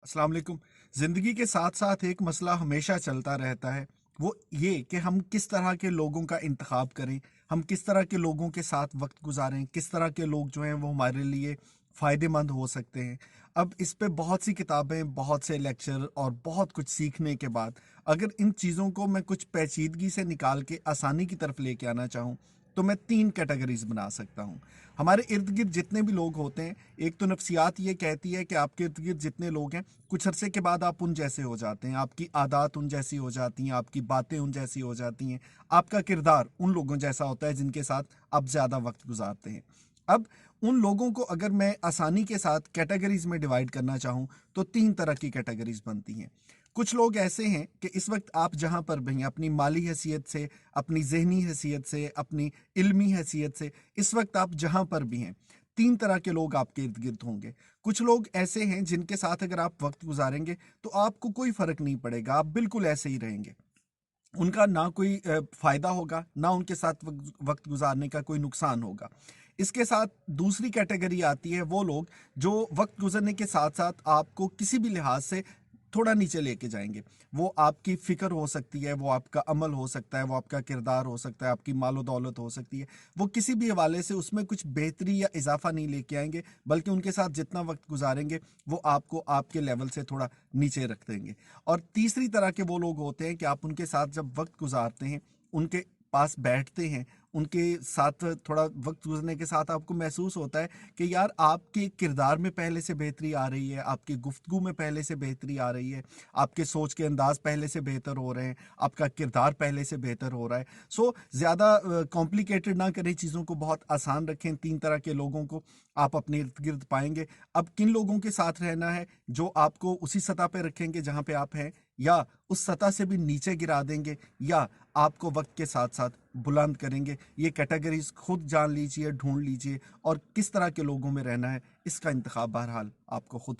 अस्सलाम वालेकुम। ज़िंदगी के साथ-साथ एक मसला हमेशा चलता रहता है, वो ये कि हम किस तरह के लोगों का इंतखाब करें, हम किस तरह के लोगों के साथ वक़्त गुज़ारें, किस तरह के लोग जो हैं वो हमारे लिए फ़ायदेमंद हो सकते हैं। अब इस पे बहुत सी किताबें, बहुत से लेक्चर और बहुत कुछ सीखने के बाद अगर इन चीज़ों को मैं कुछ पेचीदगी से निकाल के आसानी की तरफ लेके आना चाहूँ, तो मैं 3 कैटेगरीज़ बना सकता हूँ। हमारे इर्द-गिर्द जितने भी लोग होते हैं, एक तो नफ्सियात ये कहती है कि आपके इर्द-गिर्द जितने लोग हैं, कुछ अरसे के बाद आप उन जैसे हो जाते हैं, आपकी आदत उन जैसी हो जाती हैं, आपकी बातें उन जैसी हो जाती हैं, आपका किरदार उन लोगों जैसा होता है जिनके साथ आप ज़्यादा वक्त गुजारते हैं। अब उन लोगों को अगर मैं आसानी के साथ कैटेगरीज में डिवाइड करना चाहूँ, तो 3 तरह की कैटेगरीज बनती हैं। कुछ लोग ऐसे हैं कि इस वक्त आप जहाँ पर भी हैं, अपनी माली हैसियत से, अपनी ज़हनी हैसियत से, अपनी इल्मी हैसियत से, इस वक्त आप जहाँ पर भी हैं, 3 तरह के लोग आपके इर्द-गिर्द होंगे। कुछ लोग ऐसे हैं जिनके साथ अगर आप वक्त गुजारेंगे तो आपको कोई फ़र्क नहीं पड़ेगा, आप बिल्कुल ऐसे ही रहेंगे। उनका ना कोई फ़ायदा होगा, ना उनके साथ वक़्त गुज़ारने का कोई नुकसान होगा। इसके साथ दूसरी कैटेगरी आती है वो लोग जो वक़्त गुज़रने के साथ-साथ आपको किसी भी लिहाज़ से थोड़ा नीचे लेके जाएँगे। वो आपकी फ़िक्र हो सकती है, वो आपका अमल हो सकता है, वो आपका किरदार हो सकता है, आपकी मालो-दौलत हो सकती है। वो किसी भी हवाले से उसमें कुछ बेहतरी या इज़ाफ़ा नहीं लेके आएँगे, बल्कि उनके साथ जितना वक़्त गुज़ारेंगे, वो आपको आपके लेवल से थोड़ा नीचे रख देंगे। और तीसरी तरह के वो लोग होते हैं कि आप उनके साथ जब वक्त गुजारते हैं, उनके पास बैठते हैं, उनके साथ थोड़ा वक्त गुजरने के साथ आपको महसूस होता है कि यार आपके किरदार में पहले से बेहतरी आ रही है, आपकी गुफ्तगू में पहले से बेहतरी आ रही है, आपके सोच के अंदाज पहले से बेहतर हो रहे हैं, आपका किरदार पहले से बेहतर हो रहा है। सो ज़्यादा कॉम्प्लिकेटेड ना करें चीज़ों को, बहुत आसान रखें। 3 तरह के लोगों को आप अपने इर्द गिर्द पाएंगे। अब किन लोगों के साथ रहना है जो आपको उसी सतह पे रखेंगे जहाँ पे आप हैं, या उस सतह से भी नीचे गिरा देंगे, या आपको वक्त के साथ साथ बुलंद करेंगे, ये कैटेगरीज खुद जान लीजिए, ढूंढ लीजिए, और किस तरह के लोगों में रहना है इसका इंतखाब बहरहाल आपको खुद